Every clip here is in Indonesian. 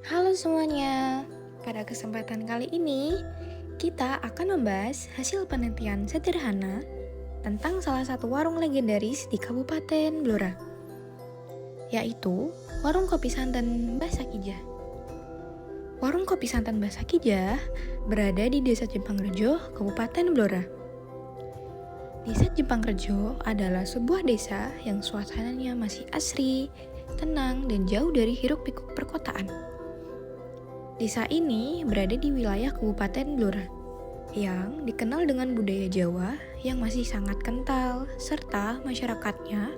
Halo semuanya, pada kesempatan kali ini kita akan membahas hasil penelitian sederhana tentang salah satu warung legendaris di Kabupaten Blora, yaitu Warung Kopi Santan Mbah Sakijah. Warung Kopi Santan Mbah Sakijah berada di Desa Jepangrejo, Kabupaten Blora. Desa Jepangrejo adalah sebuah desa yang suasananya masih asri, tenang, dan jauh dari hiruk-pikuk perkotaan. Desa ini berada di wilayah Kabupaten Blora, yang dikenal dengan budaya Jawa yang masih sangat kental, serta masyarakatnya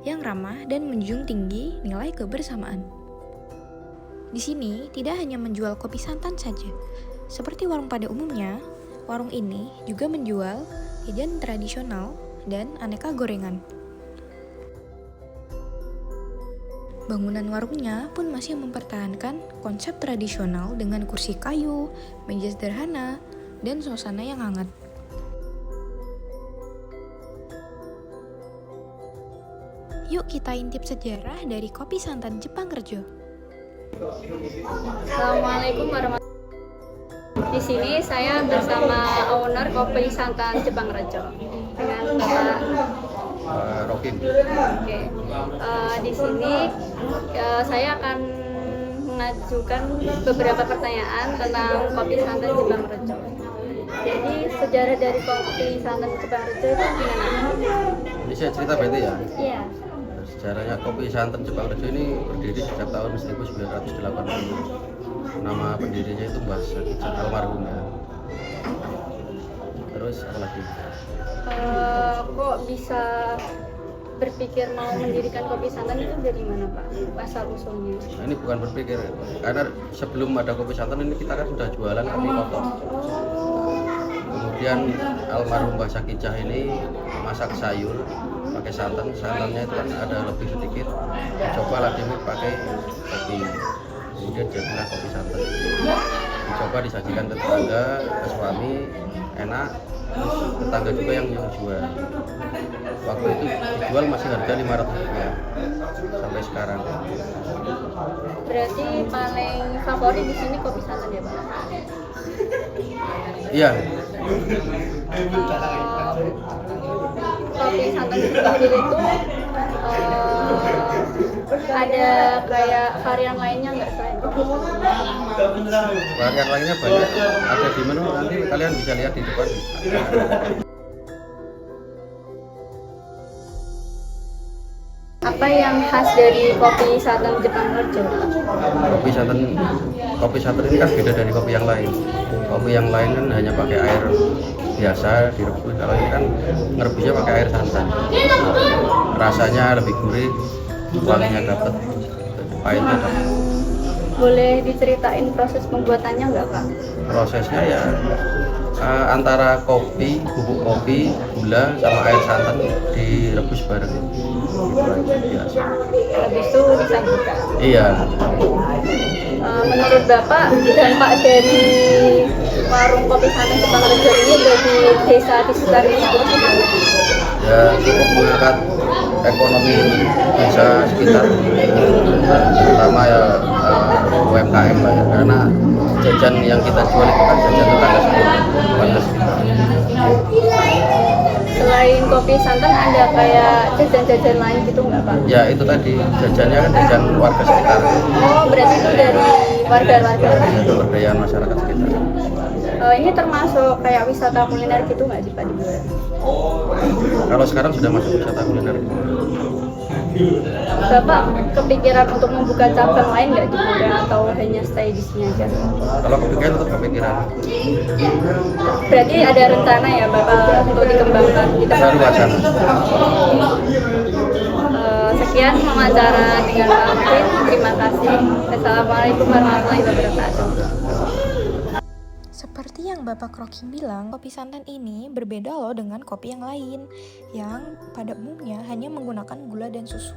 yang ramah dan menjunjung tinggi nilai kebersamaan. Di sini tidak hanya menjual kopi santan saja. Seperti warung pada umumnya, warung ini juga menjual jajan tradisional dan aneka gorengan. Bangunan warungnya pun masih mempertahankan konsep tradisional dengan kursi kayu, meja sederhana, dan suasana yang hangat. Yuk kita intip sejarah dari kopi santan Jepangrejo. Assalamualaikum warahmatullahi wabarakatuh. Di sini saya bersama owner Kopi Santan Jepangrejo dengan Bapak Rokim. Oke. Di sini saya akan mengajukan beberapa pertanyaan tentang Kopi Santan Jepangrejo. Jadi sejarah dari Kopi Santan Jepangrejo itu gimana? Ini saya cerita berarti ya. Iya. Sejarahnya Kopi Santan Jepangrejo ini berdiri sejak tahun 1980. Nama pendirinya itu Mbah Sakijah almarhum ya. Terus apa lagi? Kok bisa berpikir mau mendirikan Kopi Santan itu dari mana Pak? Asal usulnya? Nah, ini bukan berpikir, karena sebelum ada Kopi Santan ini kita kan sudah jualan kopi kotok. Kemudian almarhum Mbah Sakijah ini masak sayur pakai santan, santannya itu kan ada lebih sedikit. Cobalah dia pakai kopi. Kemudian jadilah kopi santan. Dicoba disajikan ke tetangga, ke suami, enak. Terus tetangga juga yang jual. Waktu itu dijual masih harga Rp500 sampai sekarang. Berarti paling favorit di sini kopi santan ya Pak? Iya, Kopi santan sendiri itu ada kayak varian lainnya nggak selain kopi santan? varian lainnya banyak. Ada di menu, nanti kalian bisa lihat di depan. Apa yang khas dari kopi santan Jepangrejo? Kopi santan ini kan beda dari kopi yang lain. Kopi yang lain kan hanya pakai air biasa direbus. Kalau ini kan ngerebusnya pakai air santan. Rasanya lebih gurih, wanginya dapat, pahitnya dapat. Boleh diceritain proses pembuatannya nggak Pak? Prosesnya ya antara kopi, bubuk kopi, gula sama air santan direbus bareng. Gitu aja biasa. Habis itu disajikan. Iya. Menurut Bapak, dampak dari warung kopi santan Jepangrejo ini bagi desa di sekitar ini gimana? Ya cukup mengangkat ekonomi desa sekitar, terutama ya UMKM lah ya, karena jajan yang kita jual itu kan jajan tetangga semua, warga sekitar. Selain kopi santan ada kayak jajan-jajan lain gitu nggak Pak? Ya itu tadi jajannya kan jajan warga sekitar, Oh berarti itu dari warga-warga. ya, keberdayaan masyarakat sekitar. Ini termasuk kayak wisata kuliner gitu nggak sih Pak di Blora? Kalau sekarang sudah masuk wisata kuliner. Bapak kepikiran untuk membuka cabang lain nggak di Blora atau hanya stay di sini aja? Kalau kepikiran tetap kepikiran. Berarti ada rencana ya Bapak untuk dikembangkan di tempat Baru wacana. Sekian wawancara dengan Pak Alvin. Terima kasih. Assalamualaikum warahmatullahi wabarakatuh. Seperti yang Bapak Rokim bilang, kopi santan ini berbeda loh dengan kopi yang lain, yang pada umumnya hanya menggunakan gula dan susu.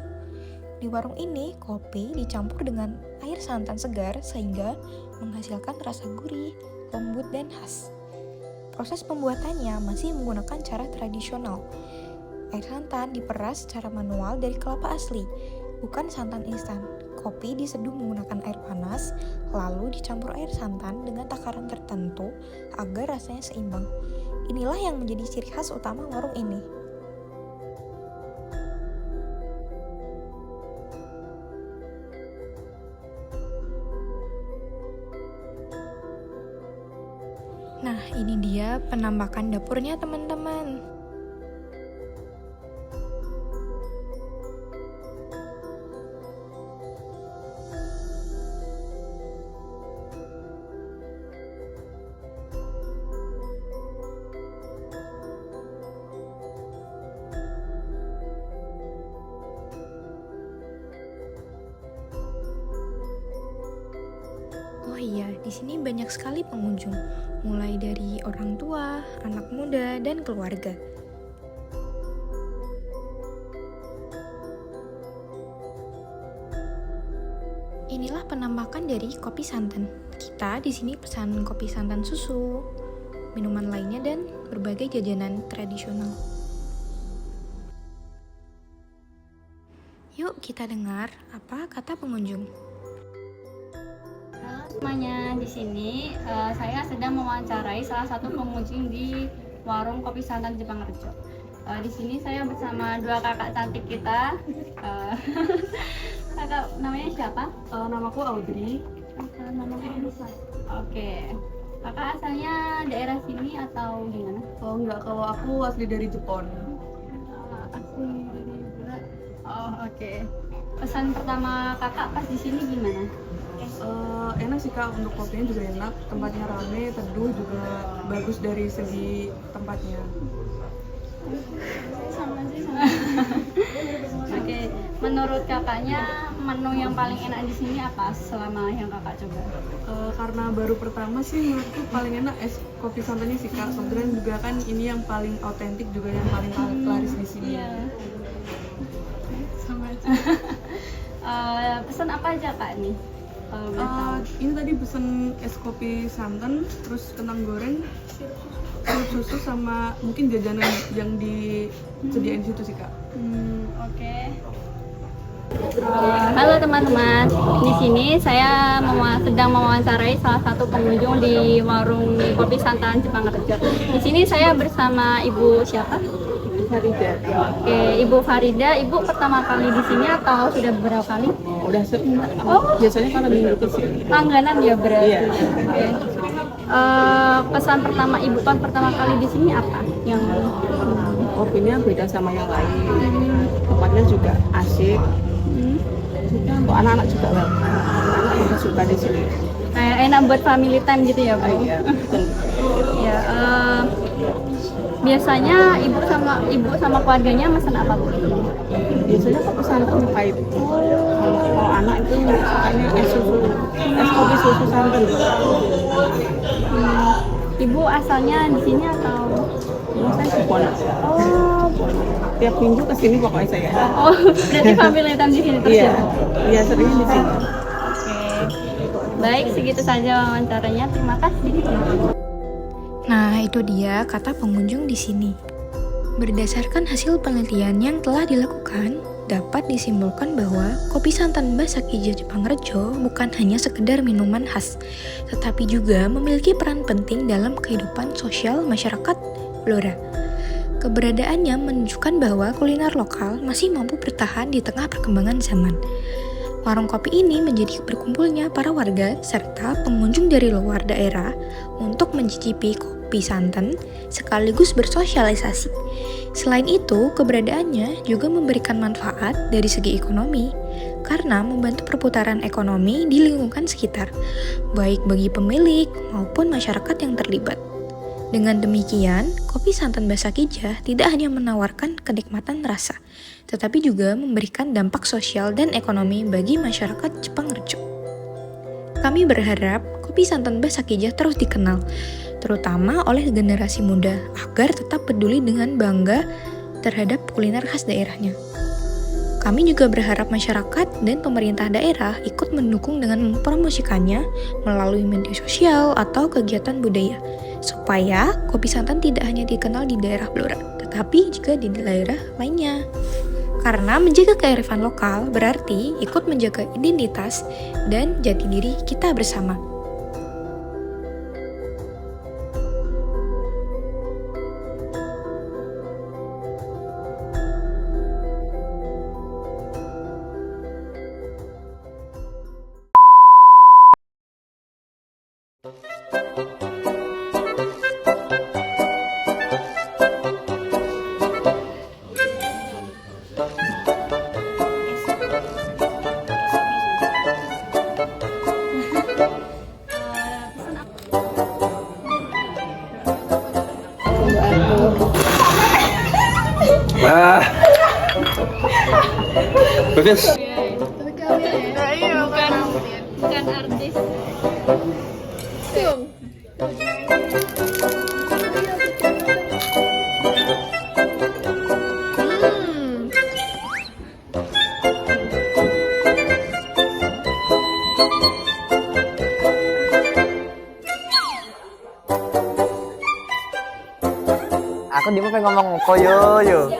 Di warung ini, kopi dicampur dengan air santan segar sehingga menghasilkan rasa gurih, lembut, dan khas. Proses pembuatannya masih menggunakan cara tradisional. Air santan diperas secara manual dari kelapa asli, bukan santan instan. Kopi diseduh menggunakan air panas, lalu dicampur air santan dengan takaran tertentu agar rasanya seimbang. Inilah yang menjadi ciri khas utama warung ini. Nah, ini dia penampakan dapurnya, teman-teman. Oh iya, di sini banyak sekali pengunjung, mulai dari orang tua, anak muda, dan keluarga. Inilah penampakan dari kopi santan. Kita di sini pesan kopi santan susu, minuman lainnya, dan berbagai jajanan tradisional. Yuk kita dengar apa kata pengunjung. Semuanya di sini saya sedang mewawancarai salah satu pengunjung di warung kopi santan Jepang Rejo. Di sini saya bersama dua kakak cantik kita. Kakak namanya siapa? Namaku Audrey. Namaku Anissa. Oke. Kakak asalnya daerah sini atau gimana? Oh enggak, kalau aku asli dari Jepang. Asli dari Berat. Oh oke. Pesan pertama kakak pas di sini gimana? Enak sih kak, untuk kopinya juga enak, tempatnya rame, teduh, juga bagus dari segi tempatnya. Oke, menurut kakaknya menu yang paling enak di sini apa selama yang kakak coba? Karena baru pertama sih menurutku paling enak es kopi santannya sih kak. Kemudian juga kan ini yang paling autentik, juga yang paling laris di sini. Iya. Sama aja. Pesan apa aja kak nih? Kalau boleh tahu. Ini tadi pesen es kopi santan, terus kentang goreng, sirup susu, sama mungkin jajanan yang disediain di situ sih kak. Oke. Halo teman-teman, di sini saya sedang mewawancarai salah satu pengunjung di warung kopi santan Jepang Rejo. Di sini saya bersama Ibu siapa? Farida. Oke, Ibu Farida, Ibu pertama kali di sini atau sudah beberapa kali? Udah sering. Oh, Biasanya kalau minggu ke sini. langganan ya berarti. Iya. Oke. Pesan pertama Ibu pas pertama kali di sini apa? Yang Kopinya beda sama yang lain. Tempatnya juga asik. Untuk anak-anak juga anak-anak juga suka di sini. kayak enak buat family time gitu ya, Bu? Iya, betul. Ya, biasanya ibu sama keluarganya pesan apa, Bu? Biasanya kopi santan pahit. Kalau anak itu sukanya es kopi susu santan. Ibu asalnya di sini atau? Saya Cipondo. Oh, Tiap minggu ke sini pokoknya saya. oh, berarti family time di sini terus Iya, ya, Bu? iya seringnya di sini. Oke. Baik, segitu saja wawancaranya. Terima kasih. Nah, itu dia kata pengunjung di sini. Berdasarkan hasil penelitian yang telah dilakukan, dapat disimpulkan bahwa kopi santan Mbah Sakija Jepang Rejo bukan hanya sekedar minuman khas, tetapi juga memiliki peran penting dalam kehidupan sosial masyarakat Blora. Keberadaannya menunjukkan bahwa kuliner lokal masih mampu bertahan di tengah perkembangan zaman. Warung kopi ini menjadi berkumpulnya para warga serta pengunjung dari luar daerah untuk mencicipi kopi santan sekaligus bersosialisasi. Selain itu, keberadaannya juga memberikan manfaat dari segi ekonomi karena membantu perputaran ekonomi di lingkungan sekitar, baik bagi pemilik maupun masyarakat yang terlibat. Dengan demikian, kopi santan Mbah Sakija tidak hanya menawarkan kenikmatan rasa, tetapi juga memberikan dampak sosial dan ekonomi bagi masyarakat Jepang Rejo. Kami berharap kopi santan Mbah Sakija terus dikenal, terutama oleh generasi muda, agar tetap peduli dengan bangga terhadap kuliner khas daerahnya. Kami juga berharap masyarakat dan pemerintah daerah ikut mendukung dengan mempromosikannya melalui media sosial atau kegiatan budaya, supaya kopi santan tidak hanya dikenal di daerah Blora, tetapi juga di daerah lainnya. Karena menjaga kearifan lokal berarti ikut menjaga identitas dan jati diri kita bersama. Wah. Bagus. Bukan artis. Aku di pengen ngomong koyo yo.